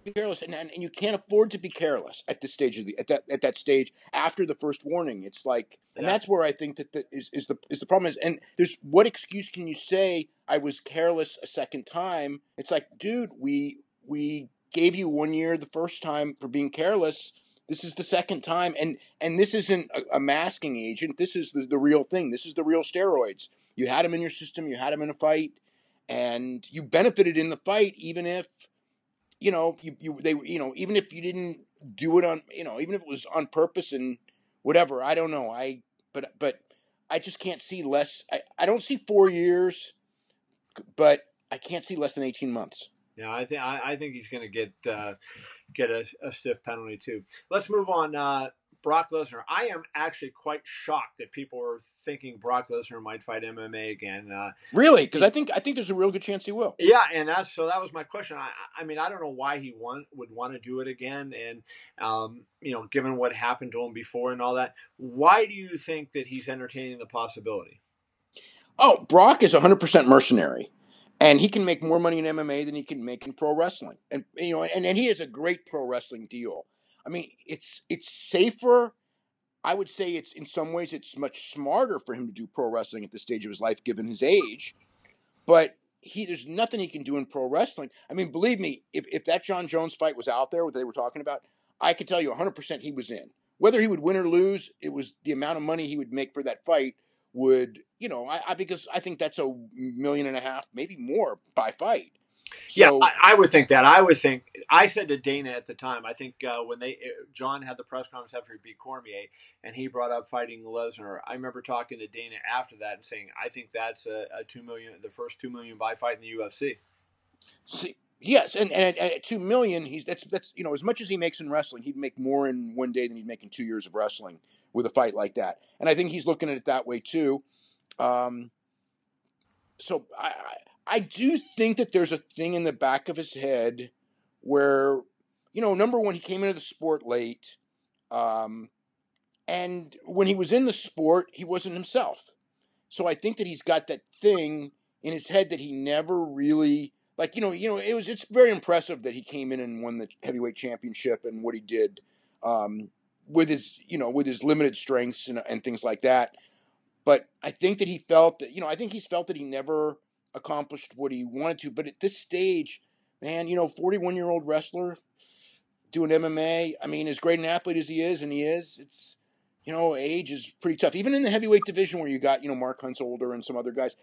Speaker 2: be careless, and you can't afford to be careless at this stage at that stage after the first warning. It's like, and that's where I think that is the problem is. And there's what excuse can you say? I was careless a second time. It's like, dude, we gave you 1 year the first time for being careless. This is the second time, and this isn't a masking agent. This is the real thing. This is the real steroids. You had them in your system. You had them in a fight, and you benefited in the fight, even if even if you didn't do it on, even if it was on purpose and whatever. I don't know. But I just can't see less. I don't see 4 years, but I can't see less than 18 months.
Speaker 1: Yeah, I think he's going to get a stiff penalty too. Let's move on. Brock Lesnar. I am actually quite shocked that people are thinking Brock Lesnar might fight MMA again.
Speaker 2: Really? Because I think there's a real good chance he will.
Speaker 1: Yeah, and that was my question. I mean, I don't know why he would want to do it again, and given what happened to him before and all that, why do you think that he's entertaining the possibility?
Speaker 2: Oh, Brock is 100% mercenary. And he can make more money in MMA than he can make in pro wrestling. And and he has a great pro wrestling deal. I mean, it's safer. I would say it's in some ways it's much smarter for him to do pro wrestling at this stage of his life, given his age. But there's nothing he can do in pro wrestling. I mean, believe me, if that John Jones fight was out there, what they were talking about, I could tell you 100% he was in. Whether he would win or lose, it was the amount of money he would make for that fight would, because I think that's $1.5 million, maybe more by fight.
Speaker 1: Yeah,
Speaker 2: So
Speaker 1: I would think that. I would think. I said to Dana at the time. I think when John had the press conference after he beat Cormier, and he brought up fighting Lesnar. I remember talking to Dana after that and saying, I think that's a 2 million, the first 2 million buy fight in the UFC.
Speaker 2: see, yes, and at 2 million, that's as much as he makes in wrestling, he'd make more in one day than he'd make in 2 years of wrestling with a fight like that. And I think he's looking at it that way too. So I do think that there's a thing in the back of his head where, number one, he came into the sport late, and when he was in the sport, he wasn't himself. So I think that he's got that thing in his head that he never really it's very impressive that he came in and won the heavyweight championship and what he did with his limited strengths and things like that. But I think that he felt that he's felt that he never accomplished what he wanted to. But at this stage, man, 41-year-old wrestler doing MMA. I mean, as great an athlete as he is, it's age is pretty tough. Even in the heavyweight division where you got Mark Hunt's older and some other guys,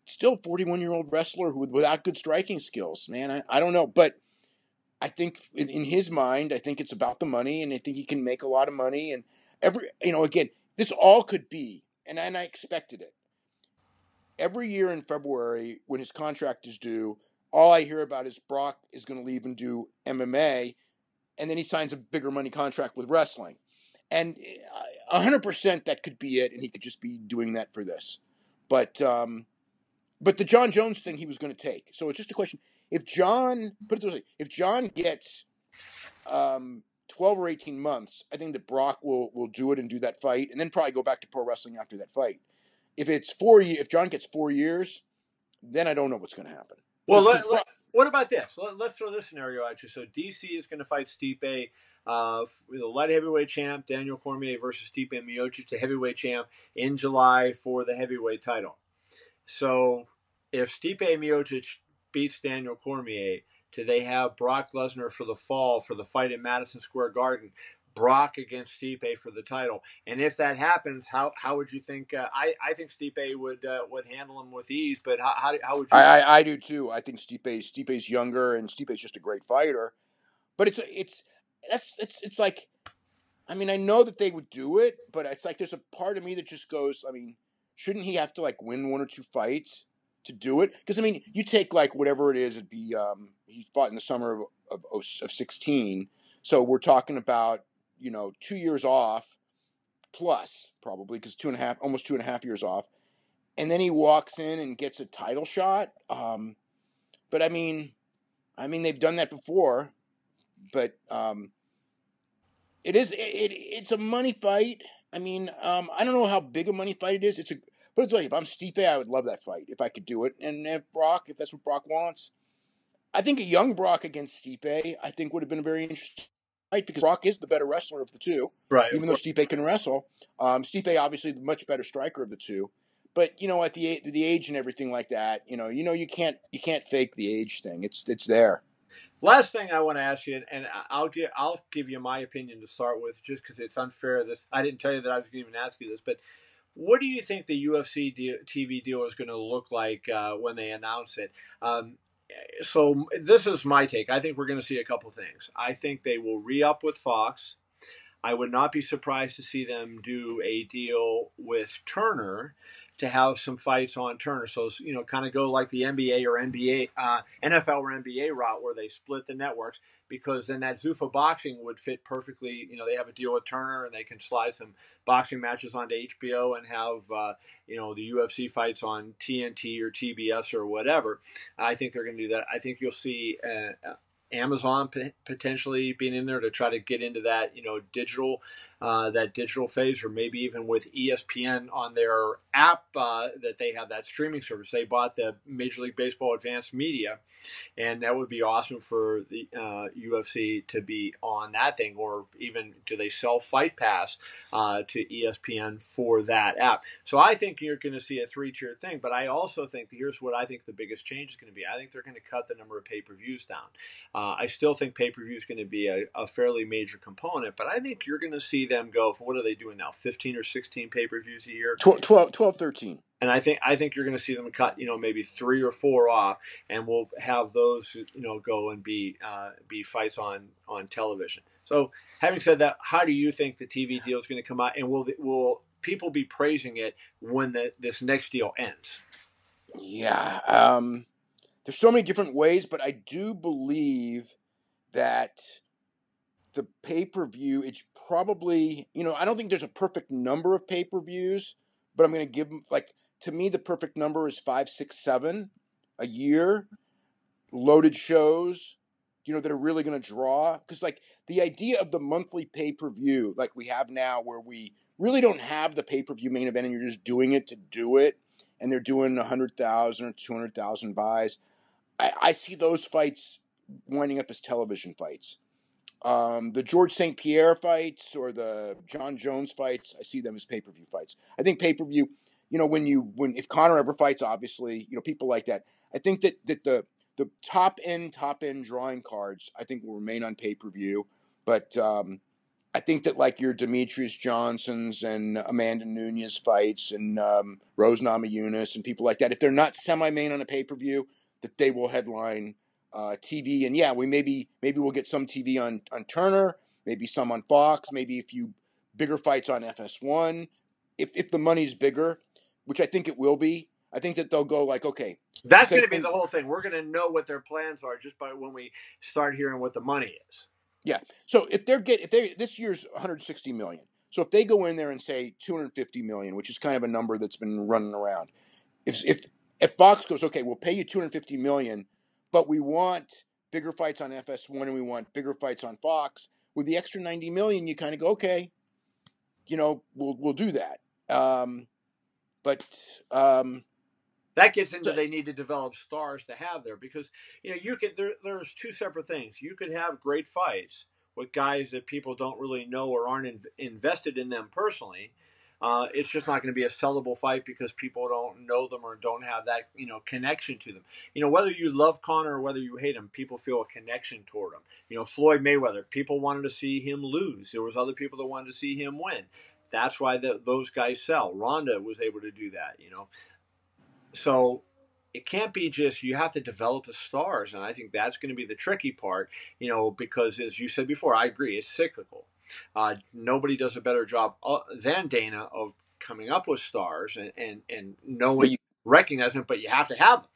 Speaker 2: still 41-year-old wrestler without good striking skills. Man, I don't know, but I think in his mind, I think it's about the money, and I think he can make a lot of money. And again, this all could be. And I expected it. Every year in February, when his contract is due, all I hear about is Brock is going to leave and do MMA, and then he signs a bigger money contract with wrestling. And 100% that could be it, and he could just be doing that for this. But the John Jones thing he was going to take. So it's just a question. If John gets 12 or 18 months, I think that Brock will do it and do that fight, and then probably go back to pro wrestling after that fight. If John gets 4 years, then I don't know what's going to happen.
Speaker 1: Well, what about this? Let's throw this scenario at you. So DC is going to fight Stipe, the light heavyweight champ, Daniel Cormier versus Stipe Miocic, the heavyweight champ, in July for the heavyweight title. So if Stipe Miocic beats Daniel Cormier, do they have Brock Lesnar for the fall for the fight in Madison Square Garden? Brock against Stipe for the title, and if that happens, how would you think? I think Stipe would handle him with ease, but how would you?
Speaker 2: I do too. I think Stipe's younger, and Stipe's just a great fighter. But it's like, I mean, I know that they would do it, but it's like there's a part of me that just goes, I mean, shouldn't he have to win one or two fights to do it? Because I mean, you take whatever it is, it'd be he fought in the summer of 16, so we're talking about 2 years off plus probably, because almost 2.5 years off, and then he walks in and gets a title shot. But I mean they've done that before, but it's a money fight. I mean, I don't know how big a money fight it is. But it's like, if I'm Stipe, I would love that fight if I could do it. And if that's what Brock wants, I think a young Brock against Stipe, I think would have been a very interesting fight, because Brock is the better wrestler of the two,
Speaker 1: Right?
Speaker 2: Even though Stipe can wrestle. Stipe obviously the much better striker of the two, but at the age and everything like that, you can't fake the age thing. It's there.
Speaker 1: Last thing I want to ask you, and I'll give you my opinion to start with, just because it's unfair. I didn't tell you that I was going to even ask you this, but what do you think the UFC TV deal is going to look like when they announce it? So this is my take. I think we're going to see a couple things. I think they will re-up with Fox. I would not be surprised to see them do a deal with Turner to have some fights on Turner. So, kind of go like the NBA or NFL or NBA route, where they split the networks, because then that Zuffa boxing would fit perfectly. They have a deal with Turner, and they can slide some boxing matches onto HBO and have, the UFC fights on TNT or TBS or whatever. I think they're going to do that. I think you'll see Amazon potentially being in there to try to get into that, digital phase, or maybe even with ESPN on their app that they have, that streaming service. They bought the Major League Baseball Advanced Media, and that would be awesome for the UFC to be on that thing. Or even, do they sell Fight Pass to ESPN for that app? So I think you're going to see a 3-tier thing, but I also think, here's what I think the biggest change is going to be. I think they're going to cut the number of pay-per-views down. I still think pay-per-view is going to be a fairly major component, but I think you're going to see see them go for, what are they doing now, 15 or 16 pay-per-views a year?
Speaker 2: 12, 13.
Speaker 1: And I think you're going to see them cut, maybe 3 or 4 off, and we'll have those, go and be fights on television. So, having said that, how do you think the TV deal is going to come out, and will people be praising it when this next deal ends?
Speaker 2: Yeah, there's so many different ways, but I do believe that the pay-per-view, it's probably, I don't think there's a perfect number of pay-per-views, but I'm going to give them, to me, the perfect number is 5, 6, 7 a year, loaded shows, that are really going to draw. Because, the idea of the monthly pay-per-view, like we have now, where we really don't have the pay-per-view main event and you're just doing it to do it, and they're doing 100,000 or 200,000 buys, I see those fights winding up as television fights. The George St. Pierre fights or the John Jones fights, I see them as pay-per-view fights. I think pay-per-view, if Conor ever fights, obviously, people like that. I think that the top end drawing cards, I think, will remain on pay-per-view. But I think that your Demetrius Johnsons and Amanda Nunes fights and Rose Namajunas and people like that, if they're not semi-main on a pay-per-view, that they will headline TV. And yeah, maybe we'll get some TV on Turner, maybe some on Fox, maybe a few bigger fights on FS1. If the money's bigger, which I think it will be, I think that they'll go okay.
Speaker 1: That's going to be the whole thing. We're going to know what their plans are just by when we start hearing what the money is.
Speaker 2: Yeah. So if this year's 160 million. So if they go in there and say 250 million, which is kind of a number that's been running around, if Fox goes, okay, we'll pay you 250 million, but we want bigger fights on FS1 and we want bigger fights on Fox, with the extra 90 million, you kind of go, okay, we'll do that.
Speaker 1: That gets into they need to develop stars to have there, because there's two separate things. You could have great fights with guys that people don't really know or aren't invested in them personally. It's just not going to be a sellable fight because people don't know them or don't have that connection to them. Whether you love Conor or whether you hate him, people feel a connection toward him. Floyd Mayweather, people wanted to see him lose. There was other people that wanted to see him win. That's why those guys sell. Ronda was able to do that. So it can't be just, you have to develop the stars, and I think that's going to be the tricky part, because as you said before, I agree, it's cyclical. Nobody does a better job than Dana of coming up with stars and knowing, recognizing them, but you have to have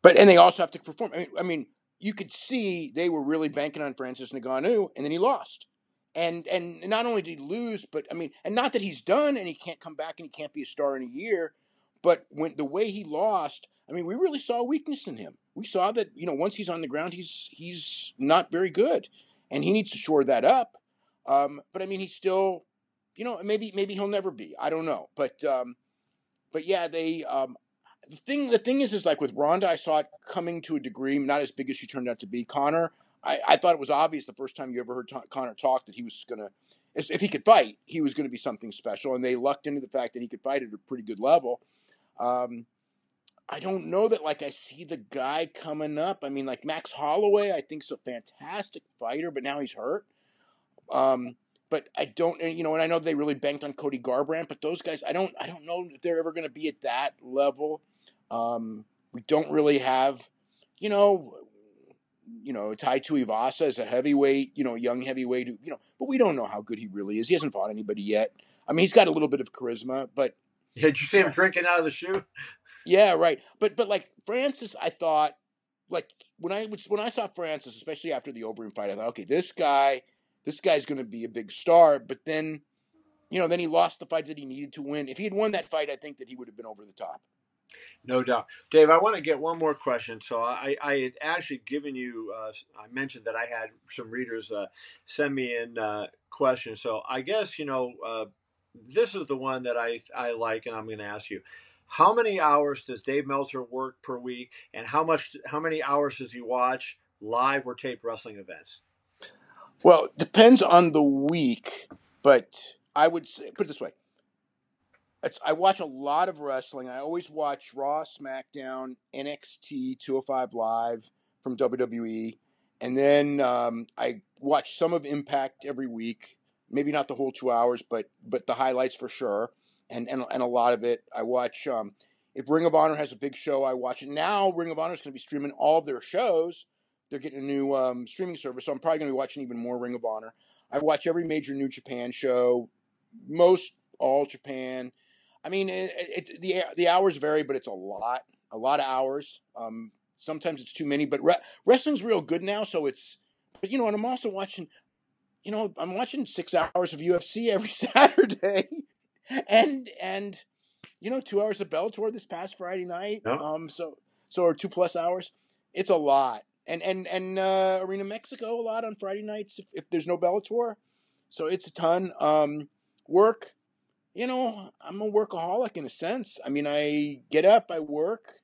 Speaker 1: them.
Speaker 2: And they also have to perform. I mean, you could see they were really banking on Francis Ngannou, and then he lost. And not only did he lose, but and not that he's done and he can't come back and he can't be a star in a year. But when the way he lost, we really saw a weakness in him. We saw that, once he's on the ground, he's not very good, and he needs to shore that up. But he's still, maybe he'll never be. I don't know. But yeah, they. The thing is like with Ronda, I saw it coming to a degree, not as big as she turned out to be. Conor, I thought it was obvious the first time you ever heard Conor talk that he was gonna, if he could fight, he was going to be something special, and they lucked into the fact that he could fight at a pretty good level. I don't know that I see the guy coming up. Max Holloway, I think is a fantastic fighter, but now he's hurt. But I don't, and I know they really banked on Cody Garbrandt, but those guys, I don't know if they're ever going to be at that level. We don't really have, Tai Tuivasa as a heavyweight, young heavyweight, but we don't know how good he really is. He hasn't fought anybody yet. I mean, he's got a little bit of charisma, but.
Speaker 1: Yeah, did you see him drinking out of the shoe?
Speaker 2: Yeah, right. But like Francis, I thought, like when I saw Francis, especially after the Overeem fight, I thought, okay, this guy's going to be a big star. But then, then he lost the fight that he needed to win. If he had won that fight, I think that he would have been over the top.
Speaker 1: No doubt. Dave, I want to get one more question. So I had actually given you, I mentioned that I had some readers send me in questions. So I guess, this is the one that I like, and I'm going to ask you. How many hours does Dave Meltzer work per week, and how many hours does he watch live or taped wrestling events?
Speaker 2: Well, it depends on the week, but I would say, put it this way. I watch a lot of wrestling. I always watch Raw, SmackDown, NXT, 205 Live from WWE. And then I watch some of Impact every week, maybe not the whole 2 hours, but the highlights for sure, and a lot of it. I watch. If Ring of Honor has a big show, I watch it. Now Ring of Honor is going to be streaming all of their shows. They're getting a new streaming service, so I'm probably going to be watching even more Ring of Honor. I watch every major New Japan show, most all Japan. I mean, the hours vary, but it's a lot of hours. Sometimes it's too many, but wrestling's real good now, so it's. But and I'm also watching. I'm watching 6 hours of UFC every Saturday, and 2 hours of Bellator this past Friday night.
Speaker 1: No?
Speaker 2: So or 2+ hours. It's a lot, and Arena Mexico a lot on Friday nights if there's no Bellator. So it's a ton. Work. I'm a workaholic in a sense. I mean, I get up, I work,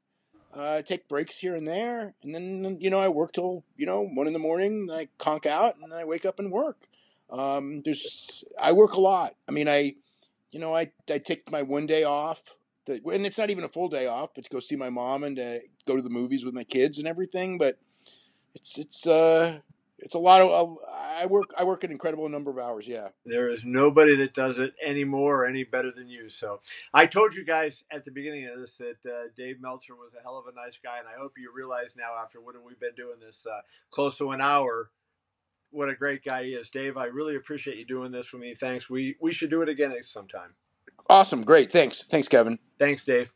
Speaker 2: take breaks here and there, and then I work till 1 in the morning. I conk out, and then I wake up and work. I work a lot. I mean, I take my one day off, and it's not even a full day off, but to go see my mom and to go to the movies with my kids and everything. But it's a lot of I work an incredible number of hours. Yeah.
Speaker 1: There is nobody that does it any more or any better than you. So I told you guys at the beginning of this that Dave Meltzer was a hell of a nice guy, and I hope you realize now after what we've been doing this close to an hour, what a great guy he is. Dave, I really appreciate you doing this with me. Thanks. We should do it again sometime.
Speaker 2: Awesome. Great. Thanks, Kevin.
Speaker 1: Thanks, Dave.